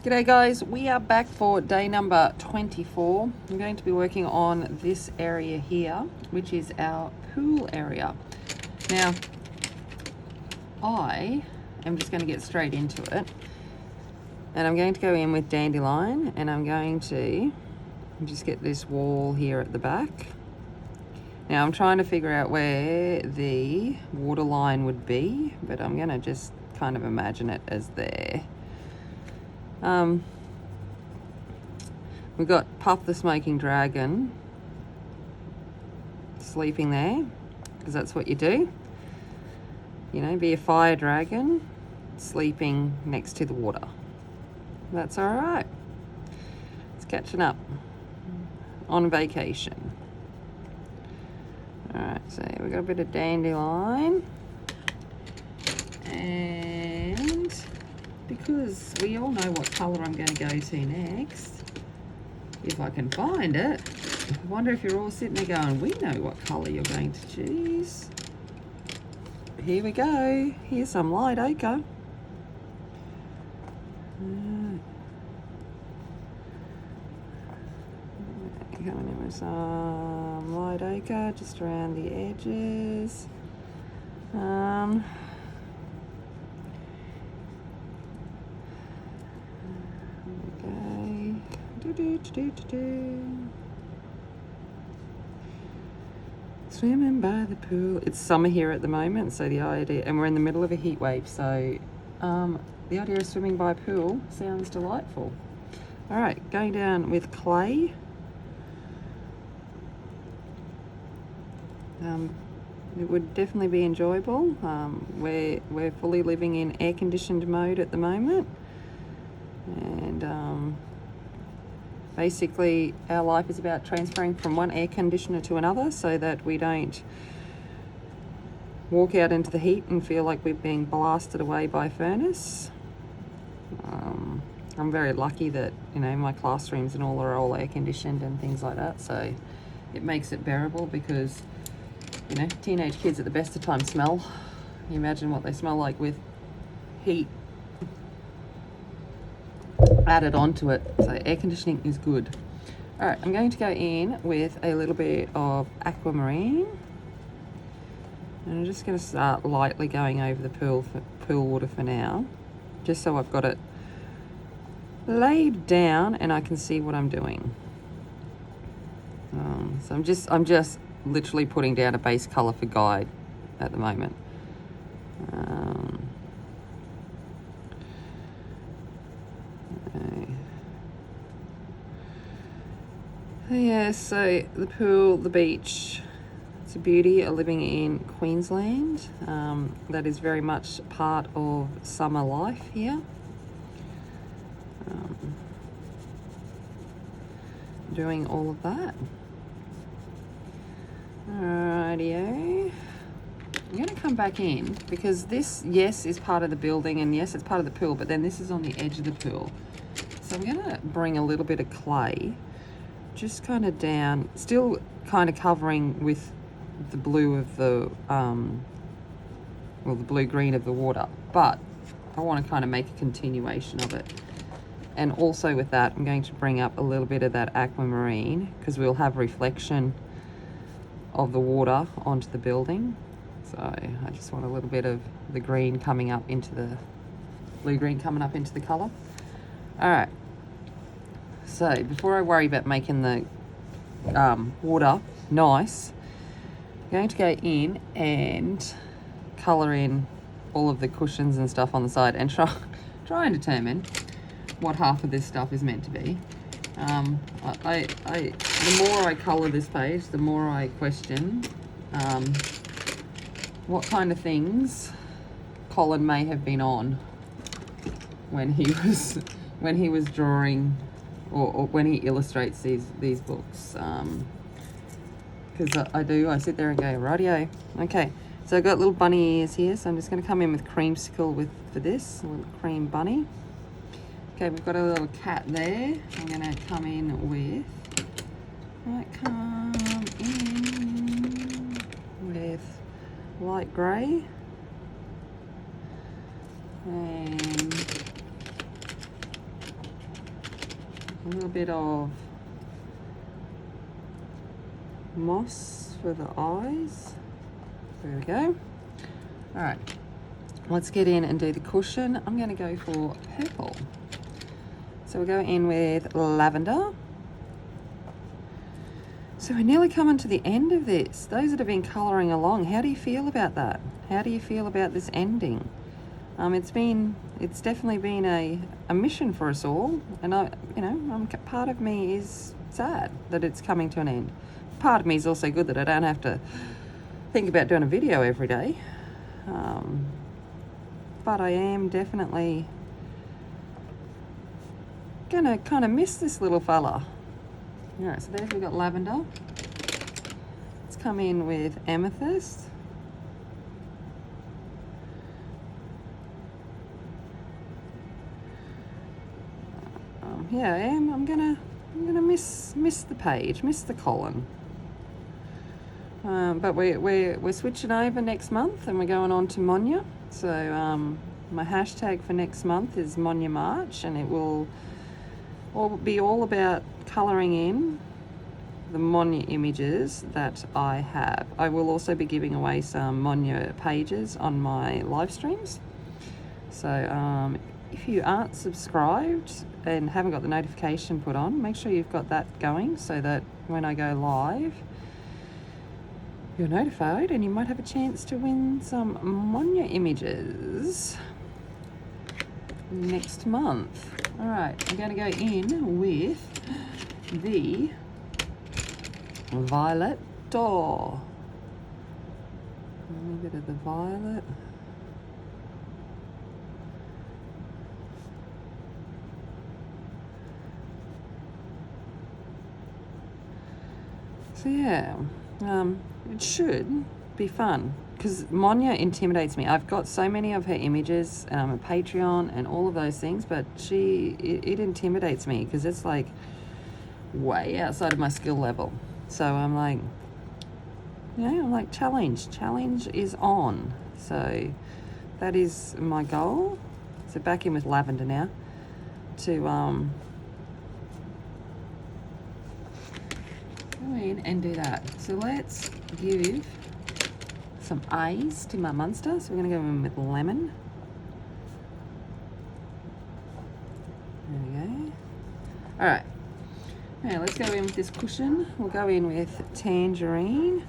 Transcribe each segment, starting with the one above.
G'day guys, we are back for day number 24. I'm going to be working on this area here, which is our pool area. Now, I am just going to get straight into it. And I'm going to go in with dandelion, and I'm going to just get this wall here at the back. Now I'm trying to figure out where the water line would be, but I'm going to just kind of imagine it as there. We've got Puff the Smoking Dragon sleeping there, because that's what you do. You know, be a fire dragon sleeping next to the water. That's all right. It's catching up on vacation. All right, so we've got a bit of dandelion, and because we all know what colour I'm going to go to next, if I can find it. I wonder if you're all sitting there going, we know what colour you're going to choose. Here we go. Here's some light ochre. Coming in with some light ochre just around the edges. Swimming by the pool. It's summer here at the moment, so the idea, and we're in the middle of a heat wave, so the idea of swimming by a pool sounds delightful. All right, going down with clay. It would definitely be enjoyable. We're fully living in air-conditioned mode at the moment, and basically our life is about transferring from one air conditioner to another so that we don't walk out into the heat and feel like we're being blasted away by a furnace. I'm very lucky that, you know, my classrooms and all are all air conditioned and things like that, so it makes it bearable, because, you know, teenage kids at the best of times smell. You imagine what they smell like with heat added onto it. So air conditioning is good. All right, I'm going to go in with a little bit of aquamarine, and I'm just going to start lightly going over the pool water for now, just so I've got it laid down and I can see what I'm doing. So I'm just literally putting down a base color for guide at the moment. Yeah, so the pool, the beach, it's a beauty. Living in Queensland, that is very much part of summer life here. Doing all of that. Alrighty-o. I'm going to come back in, because this, yes, is part of the building, and yes, it's part of the pool, but then this is on the edge of the pool. So I'm going to bring a little bit of clay just kind of down, still kind of covering with the blue of the, well, the blue-green of the water, but I want to kind of make a continuation of it. And also with that, I'm going to bring up a little bit of that aquamarine, because we'll have reflection of the water onto the building. So I just want a little bit of the green coming up into the blue-green coming up into the colour. All right. So before I worry about making the water nice, I'm going to go in and colour in all of the cushions and stuff on the side, and try and determine what half of this stuff is meant to be. The more I colour this page, the more I question what kind of things Colin may have been on when he was drawing, or when he illustrates these books. Because I sit there and go, rightio. Okay, so I've got little bunny ears here, so I'm just going to come in with creamsicle for this, a little cream bunny. Okay, we've got a little cat there. I'm going to come in with, light grey, and a little bit of moss for the eyes. There we go. All right, let's get in and do the cushion. I'm going to go for purple. So we'll go in with lavender. So we're nearly coming to the end of this. Those that have been colouring along, how do you feel about that? How do you feel about this ending? It's definitely been a mission for us all, and part of me is sad that it's coming to an end. Part of me is also good that I don't have to think about doing a video every day. But I am definitely gonna kind of miss this little fella. All right, so there's, we've got lavender. Let's come in with amethyst. Yeah, I am. I'm gonna miss the page, miss the Colin. But we're switching over next month, and we're going on to Monya. So my hashtag for next month is Monya March, and it will be all about colouring in the Monya images that I have. I will also be giving away some Monya pages on my live streams. So if you aren't subscribed and haven't got the notification put on, make sure you've got that going so that when I go live, you're notified and you might have a chance to win some Monya images next month. All right, I'm going to go in with the violet door. A little bit of the violet. So yeah, it should be fun because Monya intimidates me. I've got so many of her images and I'm a Patreon and all of those things, but it intimidates me because it's like way outside of my skill level. So I'm like, challenge is on. So that is my goal. So back in with lavender now to go in and do that. So let's give some eyes to my monster. So we're going to go in with lemon. There we go. All right. Now let's go in with this cushion. We'll go in with tangerine.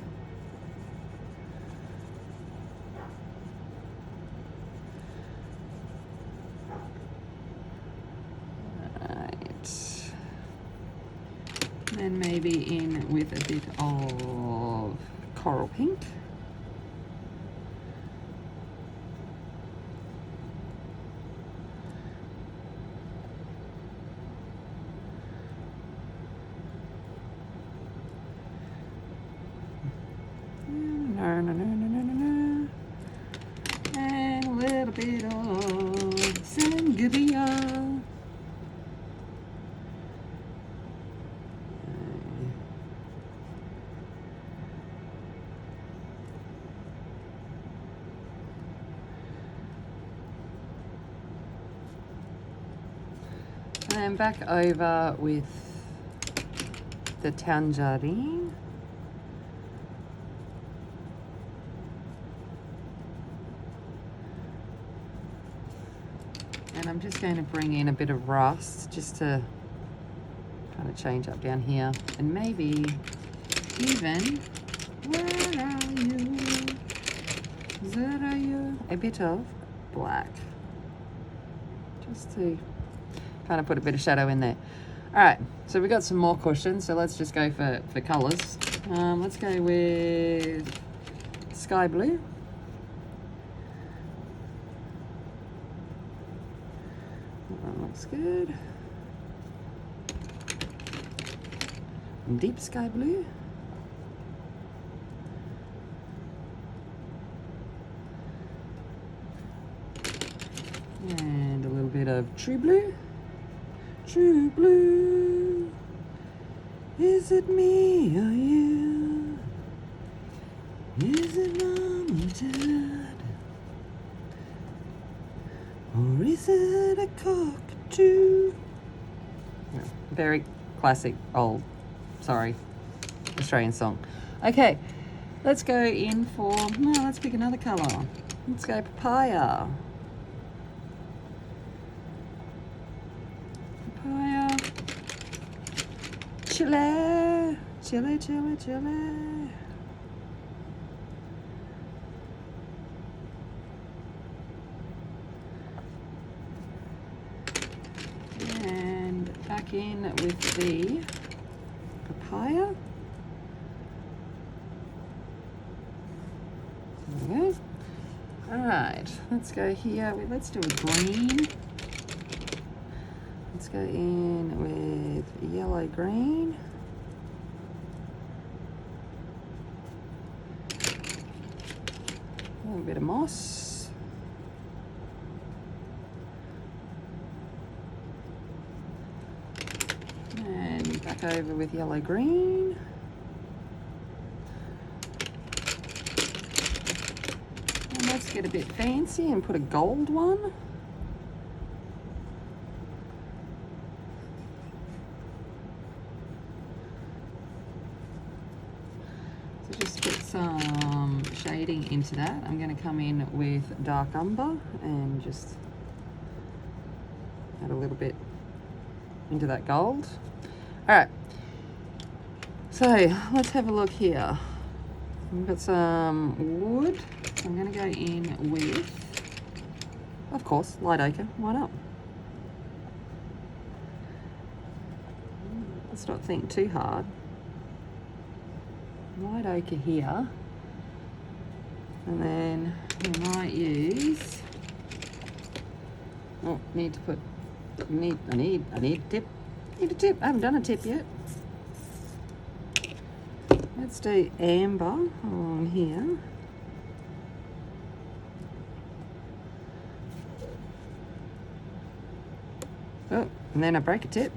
And maybe in with a bit of coral pink. No. And a little bit of sangria. And back over with the tangerine. And I'm just going to bring in a bit of rust just to kind of change up down here. And maybe even, where are you? A bit of black. Just to kind of put a bit of shadow in there. All right, so we've got some more cushions, so let's just go for colours. Let's go with sky blue. That one looks good. And deep sky blue. And a little bit of true blue. True blue, is it me or you? Is it mom or dad? Or is it a cockatoo? Very classic, old, Australian song. Okay, let's go in for, no, let's pick another colour. Let's go papaya. Papaya. Chile. Chile, chile, chile. And back in with the papaya. There we go. Alright, let's go here. Let's do a green. Let's go in with yellow green. A little bit of moss. And back over with yellow green. And let's get a bit fancy and put a gold one. So just put some shading into that. I'm going to come in with dark umber and just add a little bit into that gold. All right, so let's have a look here. We've got some wood. I'm going to go in with, of course, light ochre. Why not? Let's not think too hard. Light ochre here, and then we might use. Oh, need to put. I need a tip. Need a tip. I haven't done a tip yet. Let's do amber on here. Oh, and then I break a tip.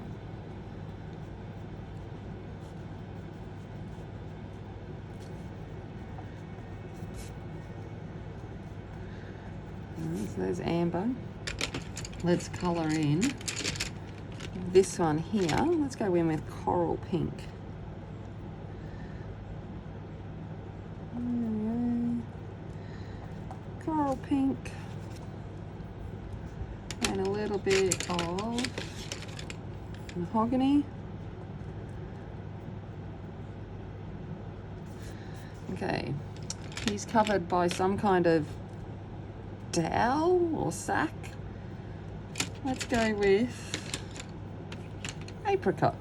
So there's amber. Let's colour in this one here. Let's go in with coral pink. Coral pink. And a little bit of mahogany. Okay, he's covered by some kind of towel or sack. Let's go with apricot.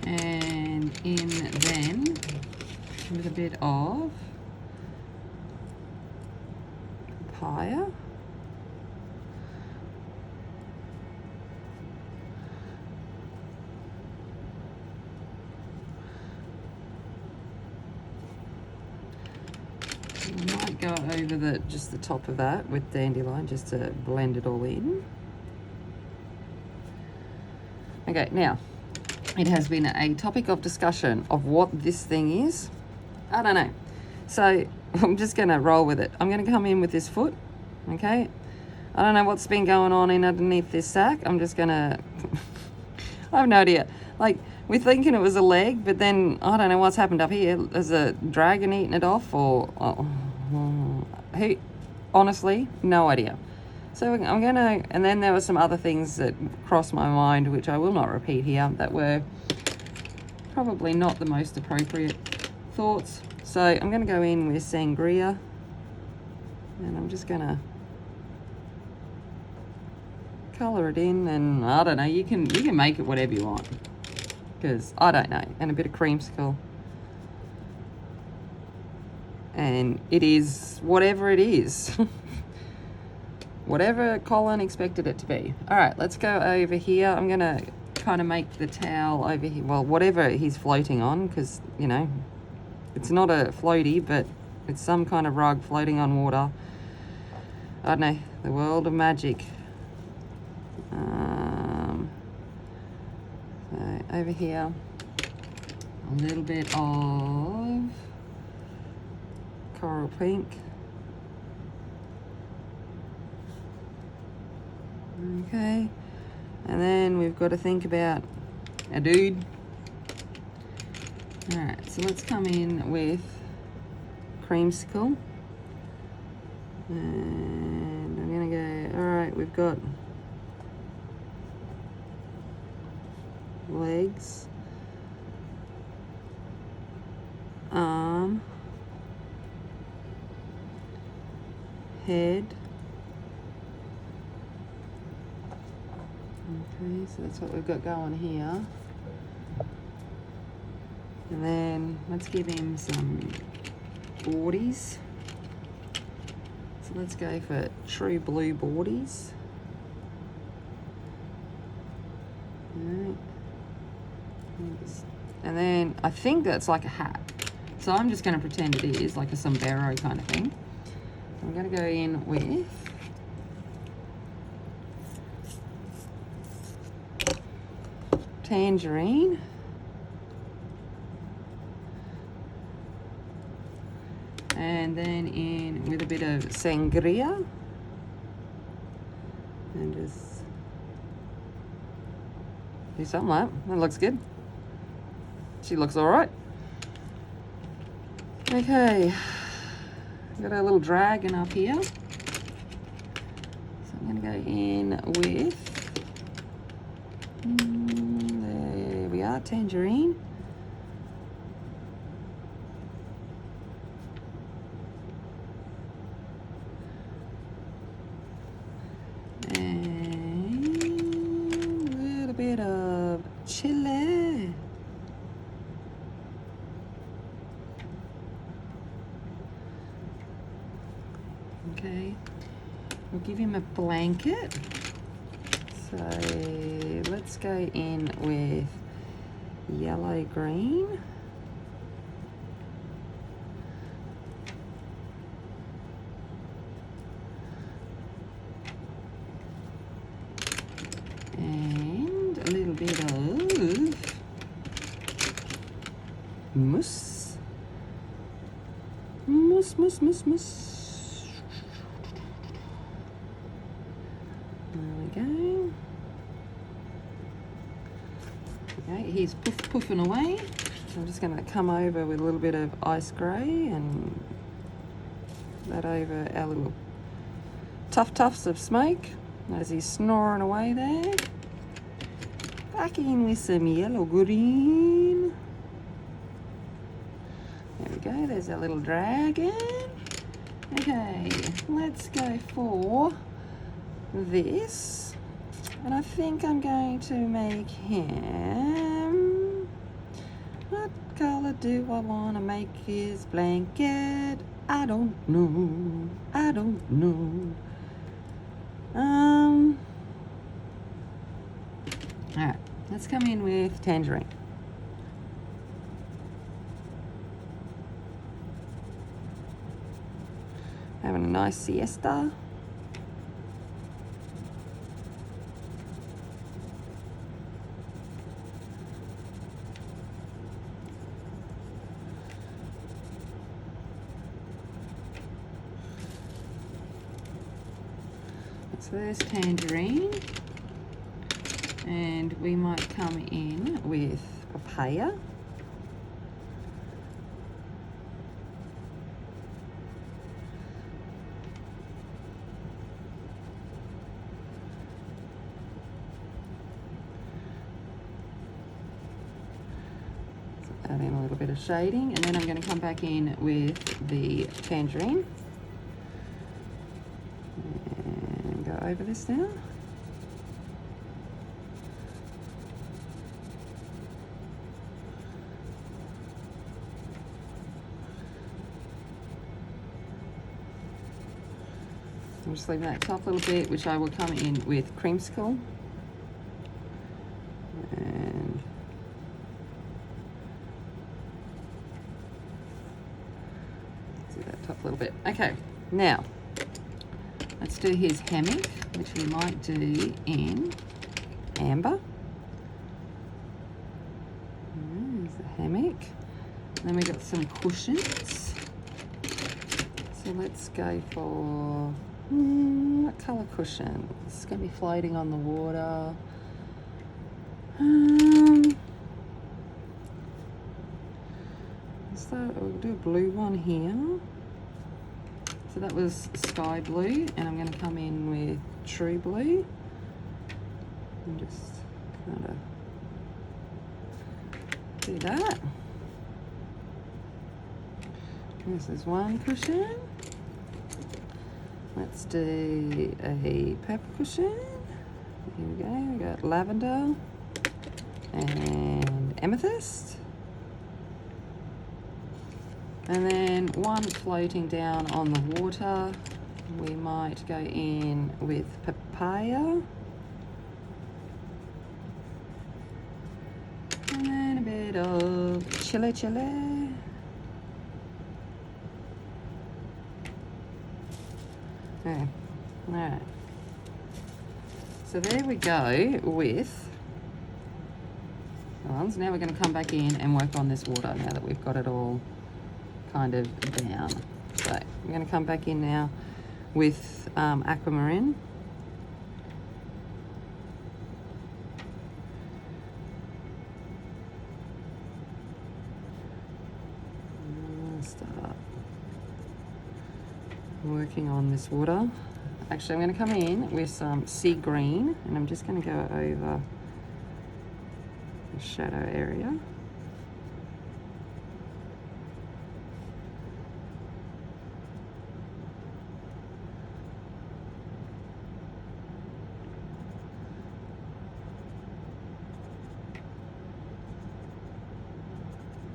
And in then with a bit of papaya. I might go over just the top of that with dandelion just to blend it all in. Okay, now it has been a topic of discussion of what this thing is. I don't know. So I'm just going to roll with it. I'm going to come in with this foot, okay? I don't know what's been going on in underneath this sack. I'm just going to... I have no idea. Like, we're thinking it was a leg, but then I don't know what's happened up here. There's a dragon eating it off or... honestly, no idea. So I'm going to... And then there were some other things that crossed my mind, which I will not repeat here, that were probably not the most appropriate thoughts. So I'm going to go in with sangria, and I'm just going to colour it in, and I don't know, you can make it whatever you want, because I don't know, and a bit of creamsicle, and it is whatever it is. Whatever Colin expected it to be. All right, let's go over here. I'm going to kind of make the towel over here, well, whatever he's floating on, because, you know, it's not a floaty, but it's some kind of rug floating on water. I don't know, the world of magic. So over here, a little bit of coral pink. Okay, and then we've got to think about a dude. All right, so let's come in with creamsicle. And I'm gonna go, all right, we've got legs, arm, head. Okay, so that's what we've got going here. And then let's give him some boardies. So let's go for true blue boardies. Alright. And then I think that's like a hat. So I'm just going to pretend it is like a sombrero kind of thing. I'm going to go in with tangerine. And then in with a bit of sangria. And just do something like that. That looks good. She looks all right. Okay. Got our little dragon up here. So I'm going to go in with, there we are, tangerine. And a little bit of chili. Okay, we'll give him a blanket. So let's go in with yellow green. And a little bit of mousse. Mousse, mousse, mousse, mousse. Okay, he's puffing away. So I'm just going to come over with a little bit of ice grey and that over our little tufts of smoke as he's snoring away there. Back in with some yellow green. There we go, there's our little dragon. Okay, let's go for this. And I think I'm going to make him, what color do I want to make his blanket? I don't know. I don't know. Alright, let's come in with tangerine. Having a nice siesta. So there's tangerine, and we might come in with papaya. So add in a little bit of shading, and then I'm going to come back in with the tangerine. Over this now. I'm just leaving that top little bit, which I will come in with creamsicle. And see that top little bit. Okay, now Let's do his hammock, which we might do in amber. There's the hammock. Then we got some cushions. So let's go for what colour cushion? It's going to be floating on the water. So we'll do a blue one here. So that was sky blue, and I'm going to come in with true blue. And just kind of do that. This is one cushion. Let's do a purple cushion. Here we go. We got lavender and amethyst. And then one floating down on the water. We might go in with papaya. And then a bit of chili. Okay, all right. So there we go with the ones. Now we're going to come back in and work on this water now that we've got it all kind of down. So I'm going to come back in now with aquamarine. Start working on this water. Actually, I'm going to come in with some sea green, and I'm just going to go over the shadow area.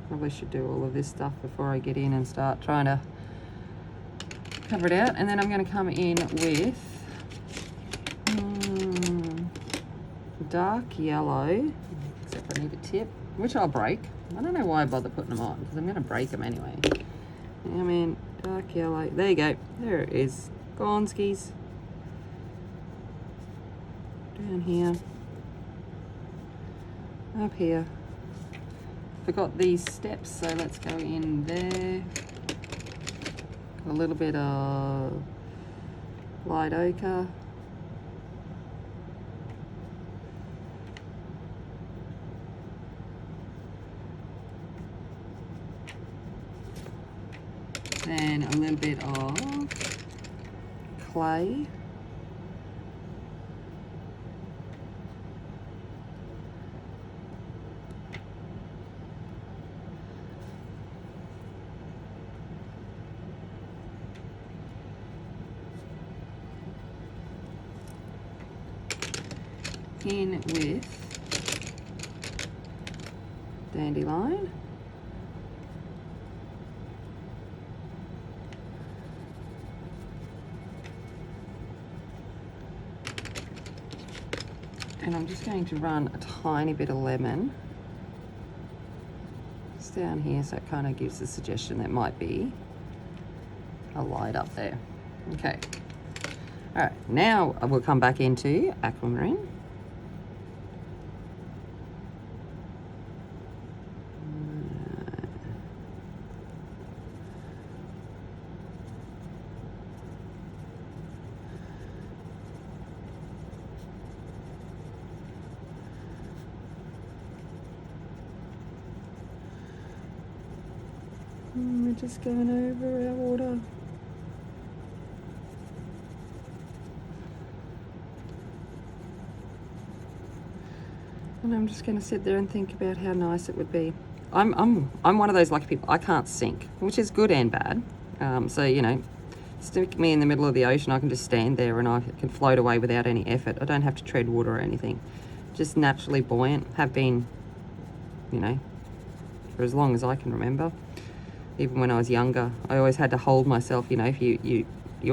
Probably should do all of this stuff before I get in and start trying to cover it out. And then I'm going to come in with dark yellow, except I need a tip, which I'll break. I don't know why I bother putting them on, because I'm going to break them anyway. I mean, dark yellow. There you go. There it is. Gone skis. Down here. Up here. Forgot these steps, so let's go in there. A little bit of light ochre. Then a little bit of clay. In with dandelion. And I'm just going to run a tiny bit of lemon just down here, so it kind of gives a suggestion there might be a light up there. Okay. All right, now we'll come back into aquamarine. We're just going over our water. And I'm just going to sit there and think about how nice it would be. I'm one of those lucky people. I can't sink, which is good and bad. So, you know, stick me in the middle of the ocean, I can just stand there and I can float away without any effort. I don't have to tread water or anything. Just naturally buoyant. Have been, you know, for as long as I can remember. Even when I was younger, I always had to hold myself, you know, if you're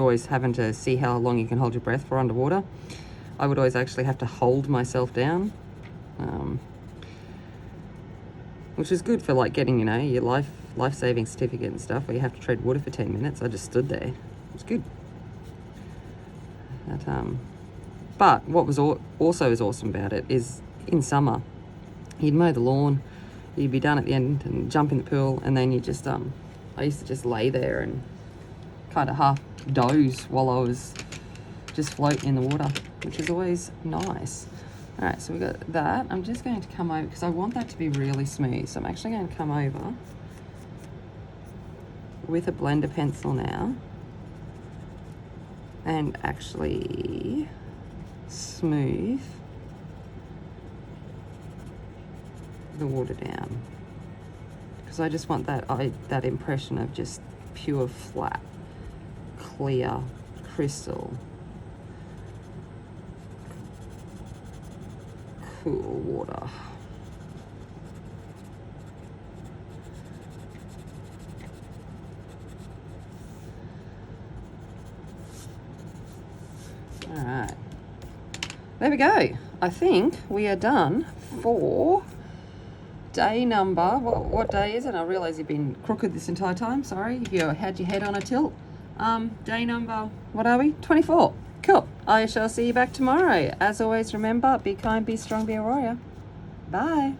always having to see how long you can hold your breath for underwater. I would always actually have to hold myself down, which is good for like getting, you know, your life-saving certificate and stuff where you have to tread water for 10 minutes. I just stood there. It was good. But what was also is awesome about it is in summer, you'd mow the lawn, you'd be done at the end and jump in the pool, and then you just, I used to just lay there and kind of half doze while I was just floating in the water, which is always nice. All right, so we got that. I'm just going to come over, because I want that to be really smooth. So I'm actually going to come over with a blender pencil now and actually smooth the water down, because I just want that impression of just pure, flat, clear, crystal, cool water. All right, there we go. I think we are done for day number, what day is it? I realise you've been crooked this entire time. Sorry if you had your head on a tilt. Day number, what are we? 24. Cool. I shall see you back tomorrow. As always, remember, be kind, be strong, be a warrior. Bye.